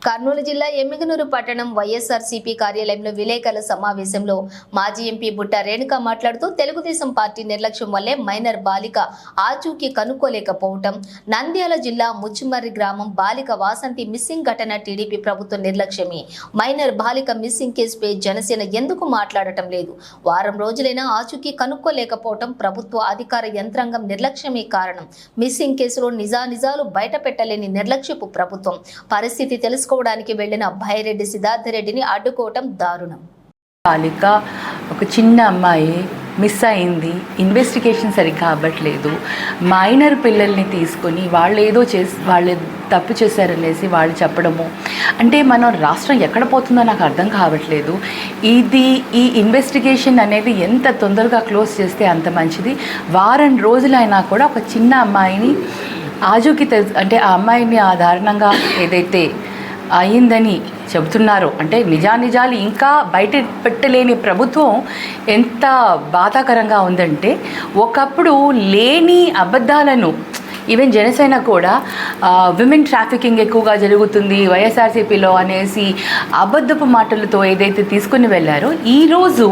కర్నూలు జిల్లా ఎమ్మిగనూరు పట్టణం వైఎస్ఆర్సీపీ కార్యాలయంలో విలేకరుల సమావేశంలో మాజీ ఎంపీ బుట్ట రేణుక మాట్లాడుతూ తెలుగుదేశం పార్టీ నిర్లక్ష్యం వల్లే మైనర్ బాలిక ఆచూకీ కనుక్కోలేకపోవటం, నంద్యాల జిల్లా ముచ్చుమర్రి గ్రామం బాలిక వాసంతి మిస్సింగ్ ఘటన టీడీపీ ప్రభుత్వ నిర్లక్ష్యమే. మైనర్ బాలిక మిస్సింగ్ కేసుపై జనసేన ఎందుకు మాట్లాడటం లేదు? వారం రోజులైనా ఆచూకీ కనుక్కోలేకపోవటం ప్రభుత్వ అధికార యంత్రాంగం నిర్లక్ష్యమే కారణం. మిస్సింగ్ కేసులో నిజాలు బయట పెట్టలేని నిర్లక్ష్యపు ప్రభుత్వం. పరిస్థితి తెలుసుకోవడానికి వెళ్లిన భైరెడ్డి సిద్ధార్థరెడ్డిని అడ్డుకోవటం దారుణం. బాలిక ఒక చిన్న అమ్మాయి మిస్ అయింది, ఇన్వెస్టిగేషన్ సరిగ్గా అవ్వట్లేదు. మైనర్ పిల్లల్ని తీసుకొని వాళ్ళు తప్పు చేశారనేసి వాళ్ళు చెప్పడము అంటే మనం రాష్ట్రం ఎక్కడ పోతుందో నాకు అర్థం కావట్లేదు. ఈ ఇన్వెస్టిగేషన్ అనేది ఎంత తొందరగా క్లోజ్ చేస్తే అంత మంచిది. వారం రోజులైనా కూడా ఒక చిన్న అమ్మాయిని ఆజుకి అంటే ఆ అమ్మాయిని దారుణంగా ఏదైతే అయిందని చెబుతున్నారో అంటే నిజాలు ఇంకా బయట పెట్టలేని ప్రభుత్వం ఎంత బాధాకరంగా ఉందంటే, ఒకప్పుడు లేని అబద్ధాలను ఈవెన్ జనసేన కూడా విమెన్ ట్రాఫికింగ్ ఎక్కువగా జరుగుతుంది వైఎస్ఆర్సీపీలో అనేసి అబద్ధపు మాటలతో ఏదైతే తీసుకుని వెళ్ళారో, ఈరోజు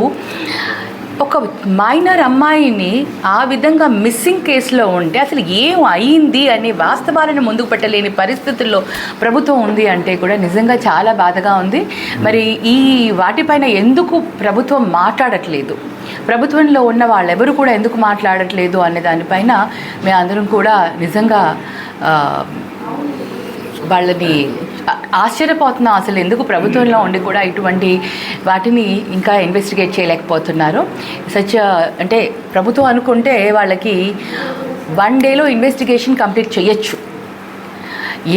ఒక మైనర్ అమ్మాయిని ఆ విధంగా మిస్సింగ్ కేసులో ఉంటే అసలు ఏం అయింది అనే వాస్తవాలను ముందుకు పెట్టలేని పరిస్థితుల్లో ప్రభుత్వం ఉంది అంటే కూడా నిజంగా చాలా బాధగా ఉంది. మరి ఈ వాటిపైన ఎందుకు ప్రభుత్వం మాట్లాడట్లేదు, ప్రభుత్వంలో ఉన్న వాళ్ళెవరు కూడా ఎందుకు మాట్లాడట్లేదు అనే దానిపైన మేము అందరం కూడా నిజంగా వాళ్ళని ఆశ్చర్యపోతున్నాం. అసలు ఎందుకు ప్రభుత్వంలో ఉండి కూడా ఇటువంటి వాటిని ఇంకా ఇన్వెస్టిగేట్ చేయలేకపోతున్నారు. అంటే ప్రభుత్వం అనుకుంటే వాళ్ళకి 1 డేలో ఇన్వెస్టిగేషన్ కంప్లీట్ చేయొచ్చు.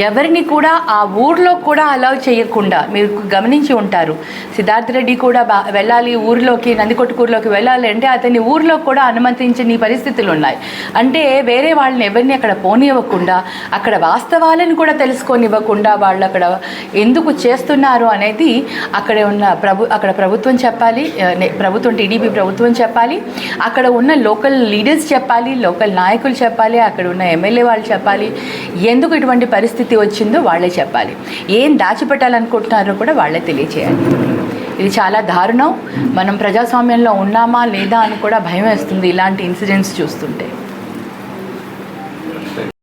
ఎవరిని కూడా ఆ ఊర్లో కూడా అలౌ చేయకుండా, మీరు గమనించి ఉంటారు, సిద్ధార్థ రెడ్డి కూడా వెళ్ళాలి ఊరిలోకి, నందికొట్టుకూరులోకి వెళ్ళాలి అంటే అతన్ని ఊర్లో కూడా అనుమతించని పరిస్థితులు ఉన్నాయి. అంటే వేరే వాళ్ళని ఎవరిని అక్కడ పోనివ్వకుండా, అక్కడ వాస్తవాలను కూడా తెలుసుకోనివ్వకుండా వాళ్ళు అక్కడ ఎందుకు చేస్తున్నారు అనేది అక్కడ ఉన్న ప్రభుత్వం చెప్పాలి, ప్రభుత్వం టీడీపీ ప్రభుత్వం చెప్పాలి, అక్కడ ఉన్న లోకల్ లీడర్స్ చెప్పాలి, లోకల్ నాయకులు చెప్పాలి, అక్కడ ఉన్న ఎమ్మెల్యే వాళ్ళు చెప్పాలి. ఎందుకు ఇటువంటి పరిస్థితి వచ్చిందో వాళ్ళే చెప్పాలి. ఏం దాచిపెట్టాలనుకుంటున్నారో కూడా వాళ్ళే తెలియచేయాలి. ఇది చాలా దారుణం. మనం ప్రజాస్వామ్యంలో ఉన్నామా లేదా అని కూడా భయం వేస్తుంది ఇలాంటి ఇన్సిడెంట్స్ చూస్తుంటే.